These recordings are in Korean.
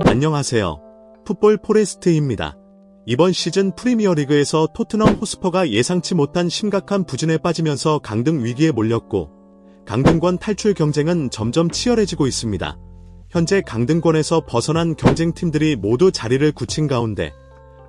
안녕하세요. 풋볼 포레스트입니다. 이번 시즌 프리미어리그에서 토트넘 호스퍼가 예상치 못한 심각한 부진에 빠지면서 강등 위기에 몰렸고 강등권 탈출 경쟁은 점점 치열해지고 있습니다. 현재 강등권에서 벗어난 경쟁팀들이 모두 자리를 굳힌 가운데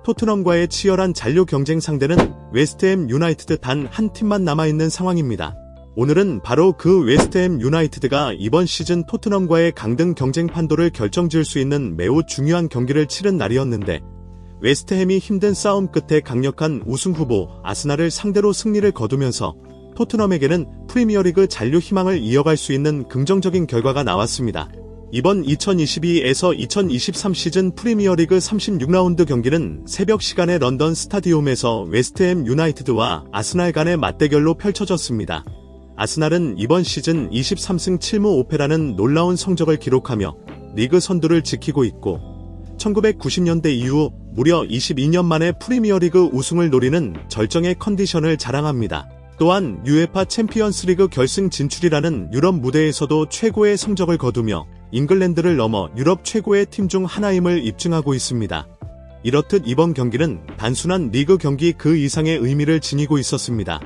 토트넘과의 치열한 잔류 경쟁 상대는 웨스트햄 유나이티드 단 한 팀만 남아있는 상황입니다. 오늘은 바로 그 웨스트햄 유나이티드가 이번 시즌 토트넘과의 강등 경쟁 판도를 결정지을 수 있는 매우 중요한 경기를 치른 날이었는데 웨스트햄이 힘든 싸움 끝에 강력한 우승 후보 아스날을 상대로 승리를 거두면서 토트넘에게는 프리미어리그 잔류 희망을 이어갈 수 있는 긍정적인 결과가 나왔습니다. 이번 2022에서 2023 시즌 프리미어리그 36라운드 경기는 새벽 시간에 런던 스타디움에서 웨스트햄 유나이티드와 아스날 간의 맞대결로 펼쳐졌습니다. 아스날은 이번 시즌 23승 7무 5패라는 놀라운 성적을 기록하며 리그 선두를 지키고 있고 1990년대 이후 무려 22년 만에 프리미어리그 우승을 노리는 절정의 컨디션을 자랑합니다. 또한 UEFA 챔피언스리그 결승 진출이라는 유럽 무대에서도 최고의 성적을 거두며 잉글랜드를 넘어 유럽 최고의 팀 중 하나임을 입증하고 있습니다. 이렇듯 이번 경기는 단순한 리그 경기 그 이상의 의미를 지니고 있었습니다.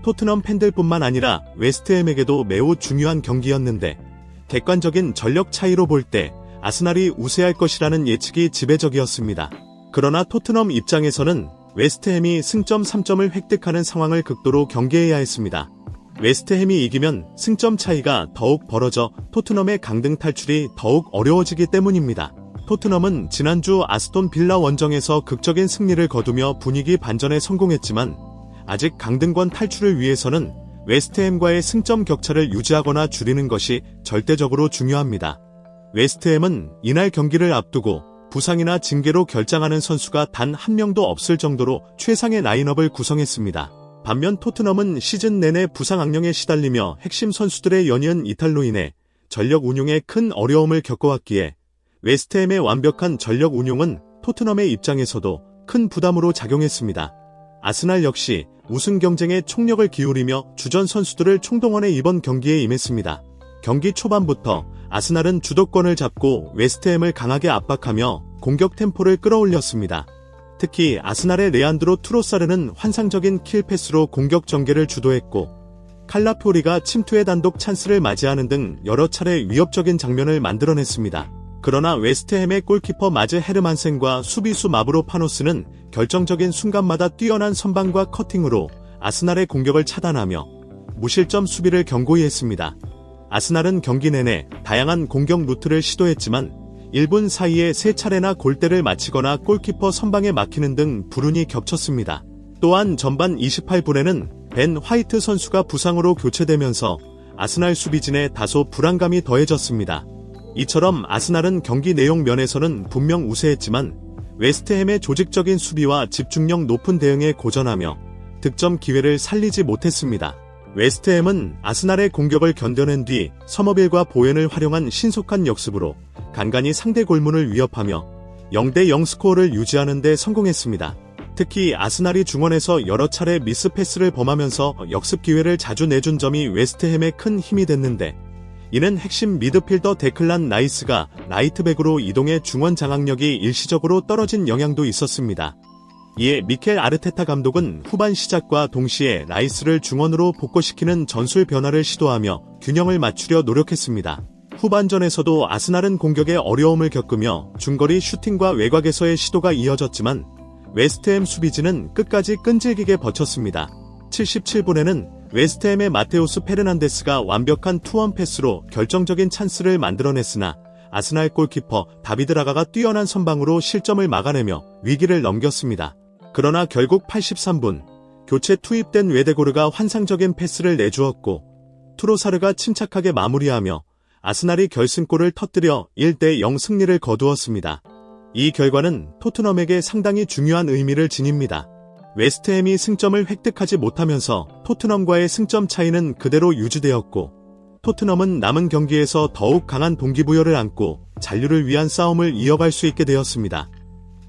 토트넘 팬들뿐만 아니라 웨스트햄에게도 매우 중요한 경기였는데 객관적인 전력 차이로 볼 때 아스날이 우세할 것이라는 예측이 지배적이었습니다. 그러나 토트넘 입장에서는 웨스트햄이 승점 3점을 획득하는 상황을 극도로 경계해야 했습니다. 웨스트햄이 이기면 승점 차이가 더욱 벌어져 토트넘의 강등 탈출이 더욱 어려워지기 때문입니다. 토트넘은 지난주 아스톤 빌라 원정에서 극적인 승리를 거두며 분위기 반전에 성공했지만 아직 강등권 탈출을 위해서는 웨스트햄과의 승점 격차를 유지하거나 줄이는 것이 절대적으로 중요합니다. 웨스트햄은 이날 경기를 앞두고 부상이나 징계로 결장하는 선수가 단 한 명도 없을 정도로 최상의 라인업을 구성했습니다. 반면 토트넘은 시즌 내내 부상 악령에 시달리며 핵심 선수들의 연이은 이탈로 인해 전력 운용에 큰 어려움을 겪어왔기에 웨스트햄의 완벽한 전력 운용은 토트넘의 입장에서도 큰 부담으로 작용했습니다. 아스날 역시 우승 경쟁에 총력을 기울이며 주전 선수들을 총동원해 이번 경기에 임했습니다. 경기 초반부터 아스날은 주도권을 잡고 웨스트햄을 강하게 압박하며 공격 템포를 끌어올렸습니다. 특히 아스날의 레안드로 트로사르는 환상적인 킬패스로 공격 전개를 주도했고 칼라피오리가 침투의 단독 찬스를 맞이하는 등 여러 차례 위협적인 장면을 만들어냈습니다. 그러나 웨스트햄의 골키퍼 마즈 헤르만센과 수비수 마브로파노스는 결정적인 순간마다 뛰어난 선방과 커팅으로 아스날의 공격을 차단하며 무실점 수비를 견고히 했습니다. 아스날은 경기 내내 다양한 공격 루트를 시도했지만 1분 사이에 3차례나 골대를 맞히거나 골키퍼 선방에 막히는 등 불운이 겹쳤습니다. 또한 전반 28분에는 벤 화이트 선수가 부상으로 교체되면서 아스날 수비진에 다소 불안감이 더해졌습니다. 이처럼 아스날은 경기 내용 면에서는 분명 우세했지만 웨스트햄의 조직적인 수비와 집중력 높은 대응에 고전하며 득점 기회를 살리지 못했습니다. 웨스트햄은 아스날의 공격을 견뎌낸 뒤 서머빌과 보웬을 활용한 신속한 역습으로 간간히 상대 골문을 위협하며 0대0 스코어를 유지하는 데 성공했습니다. 특히 아스날이 중원에서 여러 차례 미스 패스를 범하면서 역습 기회를 자주 내준 점이 웨스트햄에 큰 힘이 됐는데 이는 핵심 미드필더 데클란 라이스가 라이트백으로 이동해 중원 장악력이 일시적으로 떨어진 영향도 있었습니다. 이에 미켈 아르테타 감독은 후반 시작과 동시에 라이스를 중원으로 복구시키는 전술 변화를 시도하며 균형을 맞추려 노력했습니다. 후반전에서도 아스날은 공격에 어려움을 겪으며 중거리 슈팅과 외곽에서의 시도가 이어졌지만 웨스트햄 수비진은 끝까지 끈질기게 버텼습니다. 77분에는 웨스트햄의 마테우스 페르난데스가 완벽한 투원 패스로 결정적인 찬스를 만들어냈으나 아스날 골키퍼 다비드 라가가 뛰어난 선방으로 실점을 막아내며 위기를 넘겼습니다. 그러나 결국 83분 교체 투입된 웨데고르가 환상적인 패스를 내주었고 트로사르가 침착하게 마무리하며 아스날이 결승골을 터뜨려 1대0 승리를 거두었습니다. 이 결과는 토트넘에게 상당히 중요한 의미를 지닙니다. 웨스트햄이 승점을 획득하지 못하면서 토트넘과의 승점 차이는 그대로 유지되었고 토트넘은 남은 경기에서 더욱 강한 동기부여를 안고 잔류를 위한 싸움을 이어갈 수 있게 되었습니다.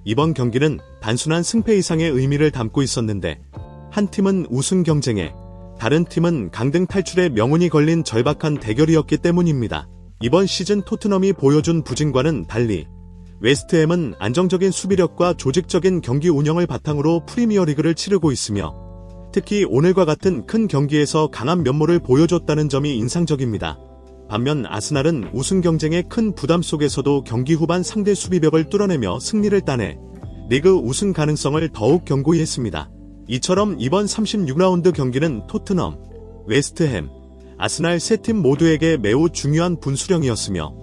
이번 경기는 단순한 승패 이상의 의미를 담고 있었는데 한 팀은 우승 경쟁에 다른 팀은 강등 탈출에 명운이 걸린 절박한 대결이었기 때문입니다. 이번 시즌 토트넘이 보여준 부진과는 달리 웨스트햄은 안정적인 수비력과 조직적인 경기 운영을 바탕으로 프리미어리그를 치르고 있으며 특히 오늘과 같은 큰 경기에서 강한 면모를 보여줬다는 점이 인상적입니다. 반면 아스날은 우승 경쟁의 큰 부담 속에서도 경기 후반 상대 수비벽을 뚫어내며 승리를 따내 리그 우승 가능성을 더욱 견고히 했습니다. 이처럼 이번 36라운드 경기는 토트넘, 웨스트햄, 아스날 세 팀 모두에게 매우 중요한 분수령이었으며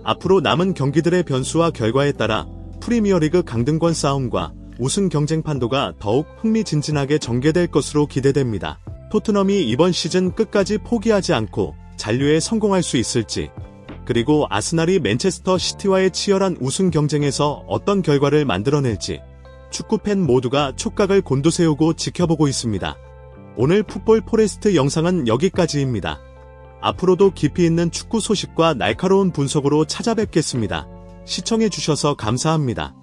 앞으로 남은 경기들의 변수와 결과에 따라 프리미어리그 강등권 싸움과 우승 경쟁 판도가 더욱 흥미진진하게 전개될 것으로 기대됩니다. 토트넘이 이번 시즌 끝까지 포기하지 않고 잔류에 성공할 수 있을지, 그리고 아스날이 맨체스터 시티와의 치열한 우승 경쟁에서 어떤 결과를 만들어낼지 축구팬 모두가 촉각을 곤두세우고 지켜보고 있습니다. 오늘 풋볼 포레스트 영상은 여기까지입니다. 앞으로도 깊이 있는 축구 소식과 날카로운 분석으로 찾아뵙겠습니다. 시청해주셔서 감사합니다.